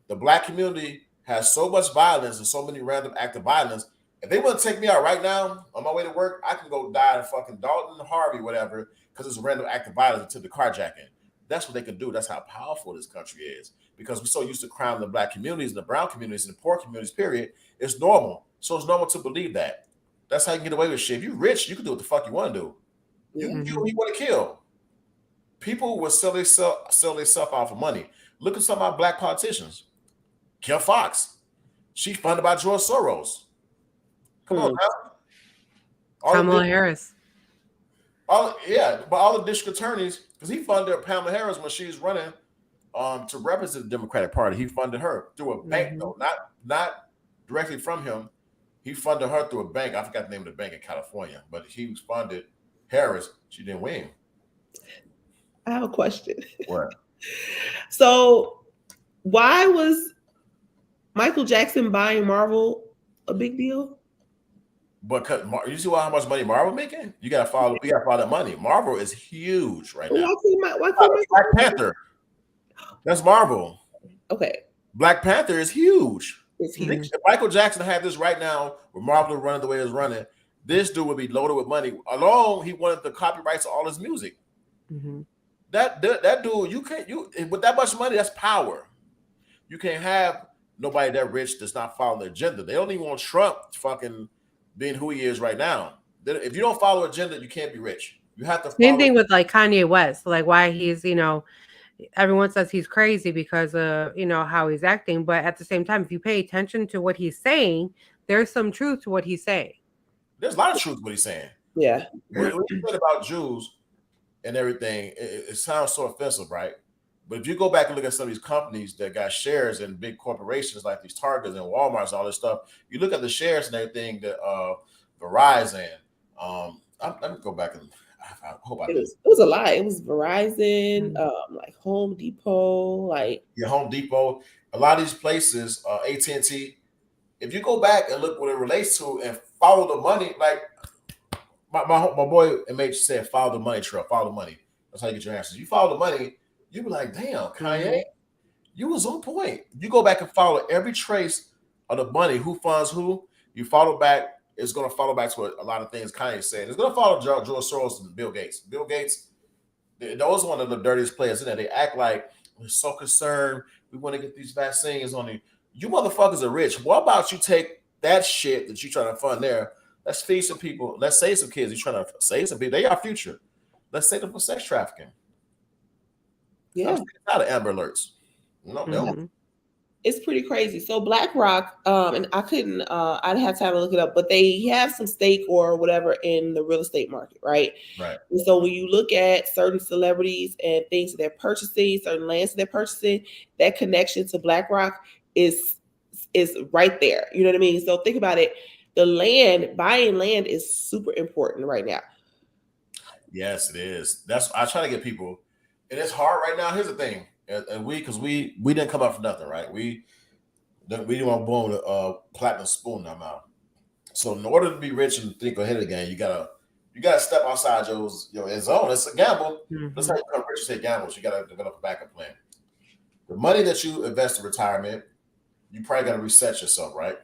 The Black community has so much violence and so many random acts of violence. If they want to take me out right now on my way to work, I can go die in fucking Dalton, Harvey, whatever, because it's a random act of violence to the carjacking. That's what they can do. That's how powerful this country is. Because we're so used to crowning the Black communities and the brown communities and the poor communities, period. It's normal. So it's normal to believe that. That's how you get away with shit. If you're rich, you can do what the fuck you want to do. You can kill who you want to kill. People will sell themselves out for money. Look at some of our black politicians. Kim Fox. She's funded by George Soros. Come on now. Kamala Harris. But all the district attorneys, because he funded Pamela Harris when she was running to represent the Democratic Party. He funded her through a bank, though, not directly from him. He funded her through a bank. I forgot the name of the bank in California, but he funded Harris. She didn't win. I have a question. What? So, why was Michael Jackson buying Marvel a big deal? Because you see how much money Marvel making? You gotta follow that money. Marvel is huge right now. Why Black Panther. That's Marvel. Okay. Black Panther is huge. It's huge. If Michael Jackson had this right now, with Marvel running the way it's running, this dude would be loaded with money. Alone, he wanted the copyrights to all his music. Mm-hmm. That dude, with that much money, that's power. You can't have nobody that rich that's not following the agenda. They don't even want Trump fucking being who he is right now. If you don't follow agenda, you can't be rich. You have to. Same thing with like Kanye West, like why he's, everyone says he's crazy because of, how he's acting. But at the same time, if you pay attention to what he's saying, there's some truth to what he's saying. There's a lot of truth to what he's saying. Yeah. When you said about Jews and everything, it sounds so offensive, right? But if you go back and look at some of these companies that got shares in big corporations like these Targets and Walmarts and all this stuff, you look at the shares and everything that Verizon. Let me go back and I hope It was a lot. It was Verizon, like Home Depot, Home Depot. A lot of these places, AT&T. If you go back and look what it relates to and follow the money, like my boy MH said, follow the money trail, follow the money. That's how you get your answers. You follow the money. You be like, damn, Kanye, you was on point. You go back and follow every trace of the money, who funds who. You follow back, it's going to follow back to a lot of things Kanye said. It's going to follow George Soros and Bill Gates. Bill Gates, those are one of the dirtiest players in there. They act like we're so concerned. We want to get these vaccines on you. You motherfuckers are rich. What about you take that shit that you're trying to fund there? Let's feed some people. Let's save some kids. You're trying to save some people. They are future. Let's save them for sex trafficking. Yeah. Out of Amber Alerts. No. It's pretty crazy. So BlackRock, and I'd have time to look it up, but they have some stake or whatever in the real estate market, right? Right. And so when you look at certain celebrities and things that they're purchasing, certain lands that they're purchasing, that connection to BlackRock is right there. You know what I mean? So think about it. Buying land is super important right now. Yes, it is. I try to get people, and it's hard right now. Here's the thing. And we didn't come up for nothing, right? We didn't want to blow a platinum spoon in our mouth. So in order to be rich and think ahead of the game, you gotta step outside your zone. It's a gamble. That's how you become rich. You say gambles. You gotta develop a backup plan. The money that you invest in retirement, you probably gotta reset yourself, right?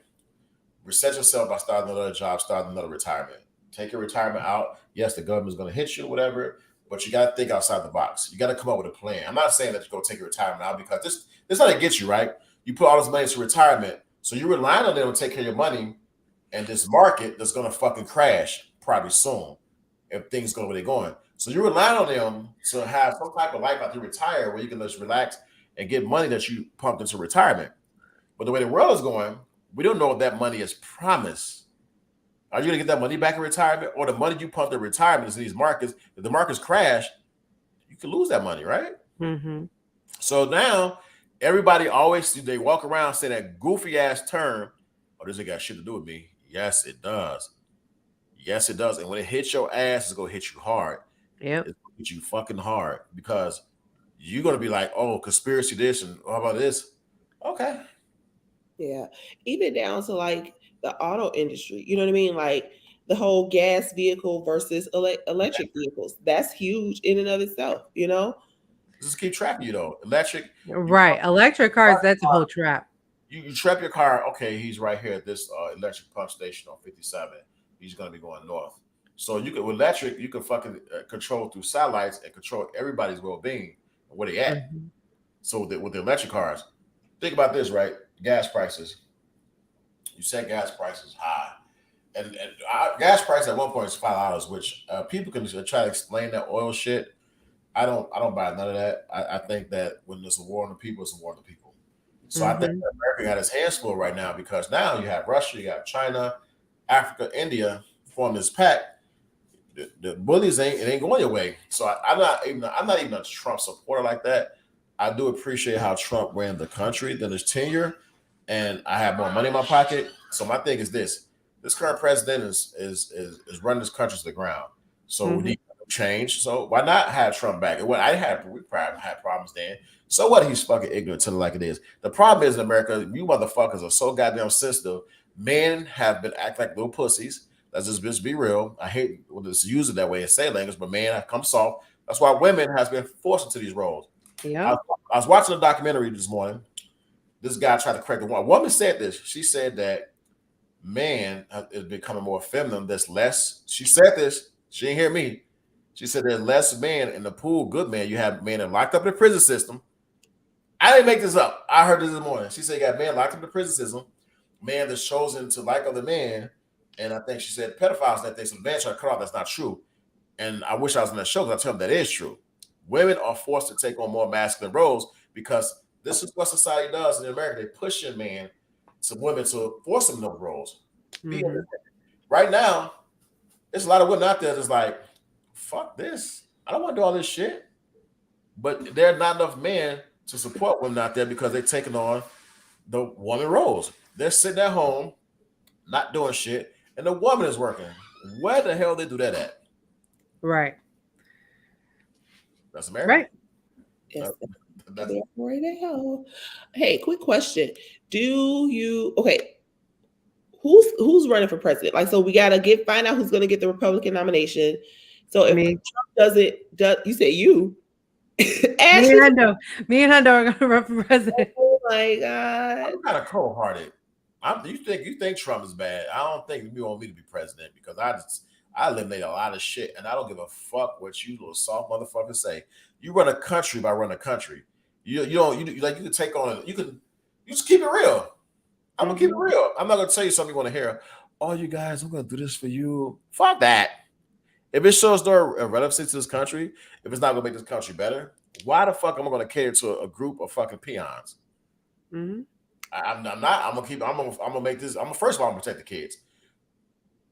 Reset yourself by starting another job, starting another retirement. Take your retirement out. Yes, the government's gonna hit you, whatever. But you got to think outside the box. You got to come up with a plan. I'm not saying that you go take your retirement out because this is how they get you, right? You put all this money into retirement. So you're relying on them to take care of your money and this market that's going to fucking crash probably soon if things go where they're going. So you're relying on them to have some type of life after you retire where you can just relax and get money that you pumped into retirement. But the way the world is going, we don't know if that money is promised. Are you going to get that money back in retirement, or the money you pumped in retirement is in these markets? If the markets crash, you can lose that money, right? Mm-hmm. So now everybody they walk around saying that goofy ass term, "Oh, this ain't got shit to do with me." Yes, it does. Yes, it does. And when it hits your ass, it's going to hit you hard. Yeah, it's going to hit you fucking hard because you're going to be like, "Oh, conspiracy this and how about this?" Okay. Yeah, even down to like the auto industry, you know what I mean? Like the whole gas vehicle versus electric vehicles. That's huge in and of itself, Just keep track of you though. Electric. Right. Electric cars, that's a whole trap. You trap your car. Okay, he's right here at this electric pump station on 57. He's going to be going north. So with electric, you can fucking control through satellites and control everybody's well-being and where they at. Mm-hmm. So with the electric cars, think about this, right? Gas prices. you said gas prices high, and gas price at one point is $5, which people can try to explain that oil shit. I don't buy none of that. I think that when there's a war on the people, it's a war on the people. So I think that America got its hands full right now because now you have Russia, you have China, Africa, India forming this pact. The bullies ain't going your way. So I'm not even a Trump supporter like that. I do appreciate how Trump ran the country than his tenure, and I have more money in my pocket. So my thing is this: this current president is running this country to the ground. So we need change. So why not have Trump back? And we probably had problems then. So what? He's fucking ignorant to like it is. The problem is in America, you motherfuckers are so goddamn sensitive. Men have been acting like little pussies. Let's just be real. I hate when it's used that way in say language, but men have come soft. That's why women has been forced into these roles. Yeah. I was watching a documentary this morning. This guy tried to correct the woman. A woman said this. She said that man is becoming more feminine. There's less. She said this. She didn't hear me. She said there's less men in the pool. Good men. You have men that locked up in the prison system. I didn't make this up. I heard this morning. She said you got men locked up in the prison system. Man that's chosen to like other men. And I think she said pedophiles that they some man trying to cut off. That's not true. And I wish I was in that show because I tell them that is true. Women are forced to take on more masculine roles because this is what society does in America. They push in men to women to force them in those roles. Right now, there's a lot of women out there that's like, fuck this. I don't want to do all this shit. But there are not enough men to support women out there because they're taking on the woman roles. They're sitting at home, not doing shit, and the woman is working. Where the hell they do that at? Right. That's America. Right. Yes. Right the hell. Hey, quick question. Who's running for president? Like, so we gotta find out who's gonna get the Republican nomination. So if Trump you say you. Me and Hundo are gonna run for president. Oh my God. I'm kind of cold-hearted. You think Trump is bad? I don't think you want me to be president because I eliminate a lot of shit and I don't give a fuck what you little soft motherfuckers say. You run a country by running a country. You can take on you just keep it real. I'm gonna keep it real. I'm not gonna tell you something you want to hear. Oh, you guys, I'm gonna do this for you. Fuck that. If it shows no relevancy to this country, if it's not gonna make this country better, why the fuck am I gonna cater to a group of fucking peons? I'm not. I'm gonna make this. First of all, I'm gonna protect the kids.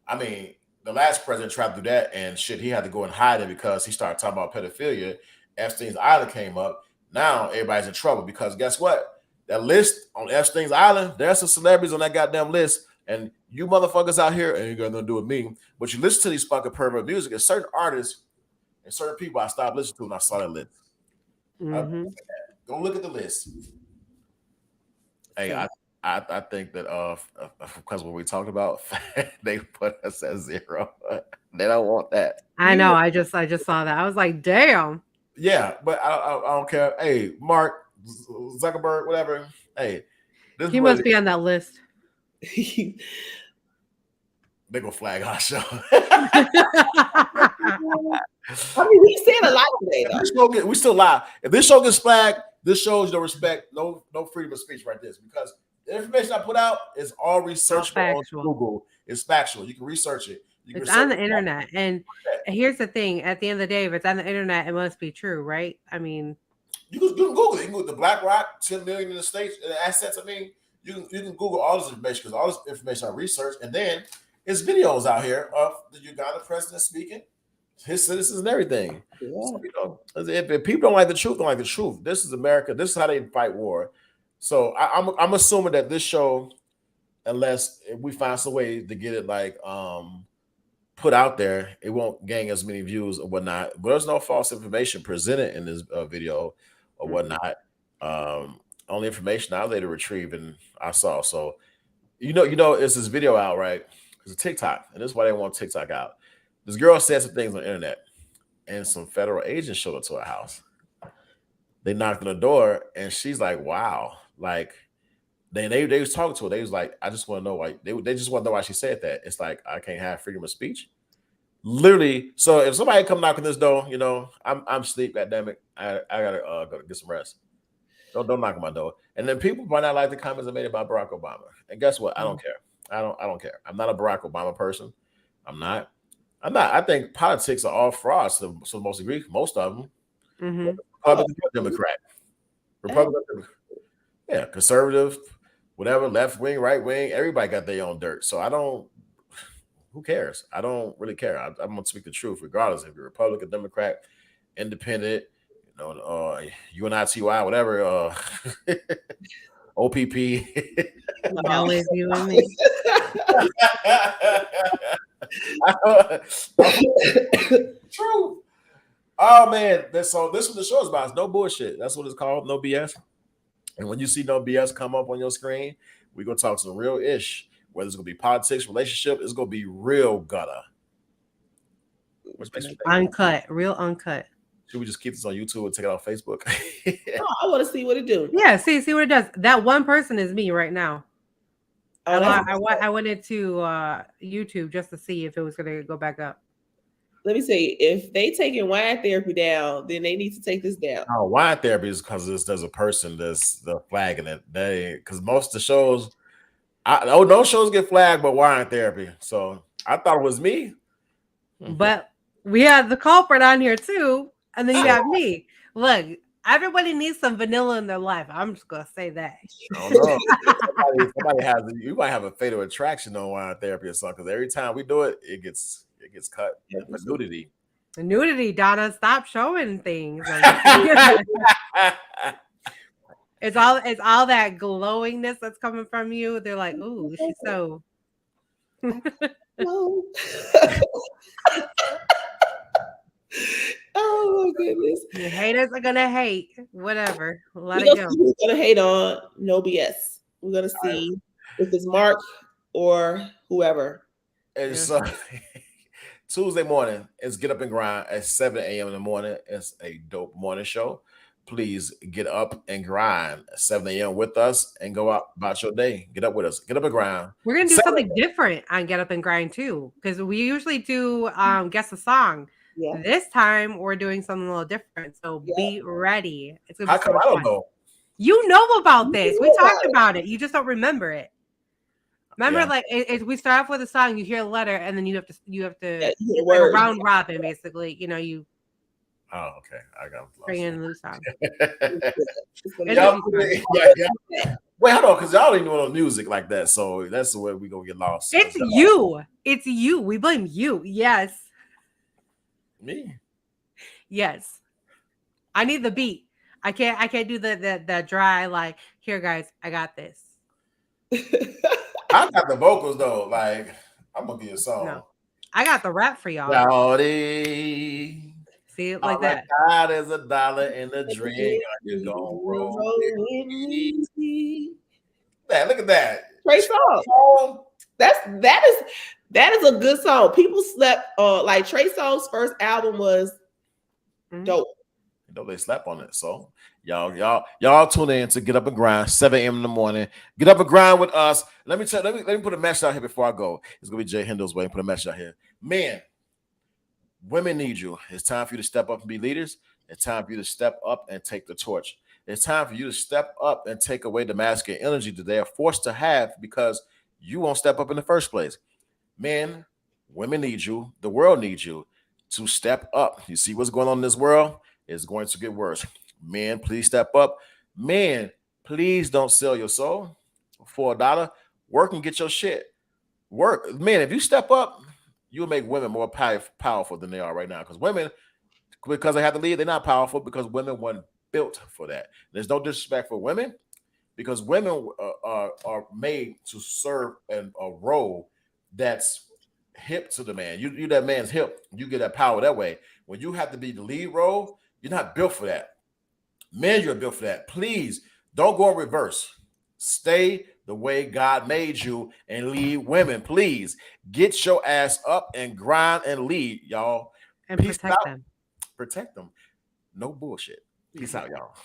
I mean, the last president tried to do that, and shit, he had to go and hide it because he started talking about pedophilia. Epstein's Island came up. Now everybody's in trouble because guess what? That list on Epstein's Island, there's some celebrities on that goddamn list, and you motherfuckers out here ain't got nothing to do with me. But you listen to these fucking pervert music, and certain artists and certain people I stopped listening to when I saw that list. Go look at the list. Hey, I think that because what we talked about, they put us at 0. They don't want that. I know. I just saw that. I was like, damn. Yeah, but I don't care. Hey, Mark Zuckerberg, whatever. Hey, he must be on that list. They gonna flag our show. I mean, we said a lot today, though. We still live. If this show gets flagged, this shows no respect, no freedom of speech right there. Because the information I put out is all researchable on Google. It's factual. You can research it. It's on the internet. And here's the thing. At the end of the day, if it's on the internet, it must be true, right? I mean, you can Google it. You can Google the BlackRock, 10 million in the States, assets. I mean, you can Google all this information because all this information I researched. And then there's videos out here of the Uganda president speaking, his citizens and everything. Yeah. So, if people don't like the truth, don't like the truth. This is America. This is how they fight war. So I'm assuming that this show, unless we find some way to get it like put out there, it won't gain as many views or whatnot. But there's no false information presented in this video or whatnot. Only information I later retrieved and I saw. So you know, it's this video out, right? It's a TikTok, and this is why they want TikTok out. This girl said some things on the internet, and some federal agents showed up to her house. They knocked on the door, and she's like, "Wow!" Like they was talking to her. They was like, "I just want to know why." They just want to know why she said that. It's like I can't have freedom of speech. Literally. So if somebody come knocking this door, you know, I'm asleep. Goddammit, I gotta go get some rest. Don't knock on my door. And then people might not like the comments I made about Barack Obama. And guess what? I don't care. I don't care. I'm not a Barack Obama person. I'm not. I think politics are all frauds to most degree. Most of them. Mm-hmm. Republican, Democrat. Republican, yeah, conservative, whatever, left wing, right wing. Everybody got their own dirt. So I don't. Who cares? I don't really care. I'm gonna speak the truth, regardless if you're Republican, Democrat, Independent, UNITY, whatever, OPP. Hell is you and me. True. Oh man, so this is what the show is about. It's no bullshit. That's what it's called. No BS. And when you see no BS come up on your screen, we're gonna talk some real ish. Whether it's gonna be politics, relationship, it's gonna be real gutter. Uncut, real uncut. Should we just keep this on YouTube and take it off Facebook? I want to see what it do. Yeah, see what it does. That one person is me right now. Oh, I went into YouTube just to see if it was gonna go back up. let me say, if they taking wine therapy down, then they need to take this down. Oh, wine therapy is because there's a person that's the flagging it. Because most of the shows, no shows get flagged, but wine therapy. So I thought it was me. But we had the culprit on here too, and then you have me. Look, everybody needs some vanilla in their life. I'm just gonna say that. I don't know. somebody has. You might have a fatal attraction on wine therapy or something. Because every time we do it, it gets cut. For nudity. Nudity, Donna, stop showing things. It's all that glowingness that's coming from you. They're like, ooh, she's so. No. Oh my goodness. The haters are gonna hate. Whatever. Let We're it go. gonna hate on no BS. We're gonna see if it's Mark or whoever. And so Tuesday morning is Get Up and Grind at 7 a.m. in the morning. It's a dope morning show. Please get up and grind at 7 a.m. with us and go out about your day. Get up with us. Get up and grind. We're gonna do something different on Get Up and Grind too, because we usually do guess a song. Yeah. This time we're doing something a little different. So be ready. It's gonna be How come I don't know? You know about this. We talked about it. You just don't remember it. Remember, like we start off with a song, you hear a letter, and then you have to it's like a round robin, basically. You know, you. Oh, okay. I got bring in a new song. Wait, hold on, because y'all ain't doing no music like that, so that's the way we gonna get lost. It's you. It's you. We blame you. Yes. Me. Yes. I need the beat. I can't do the dry like, here guys, I got this. I got the vocals though. Like, I'm gonna give you a song. No. I got the rap for y'all. Howdy. See it like that. God is $1 in the drink. You gonna roll with me. Man, look at that. Trey Songz. That is a good song. People slept on like Trey Songz's first album was dope. You know they slept on it. So y'all tune in to Get Up and Grind, 7 a.m. in the morning. Get up and grind with us. Let me put a message out here before I go. It's gonna be Jay Hendel's way. Put a message out here. Man, women need you. It's time for you to step up and be leaders. It's time for you to step up and take the torch. It's time for you to step up and take away the masculine energy that they are forced to have because you won't step up in the first place. Men, women need you. The world needs you to step up. You see what's going on in this world? It's going to get worse. Men, please step up. Men, please don't sell your soul for $1. Work and get your shit. Work. Man, if you step up, you'll make women more powerful than they are right now. Because women, because they have to lead, they're not powerful because women weren't built for that. There's no disrespect for women because women are made to serve a role that's hip to the man. You that man's hip. You get that power that way. When you have to be the lead role, you're not built for that. Men, you're built for that. Please don't go in reverse. Stay the way God made you and lead women. Please get your ass up and grind and lead, y'all. And protect them. Protect them. No bullshit. Peace out, y'all.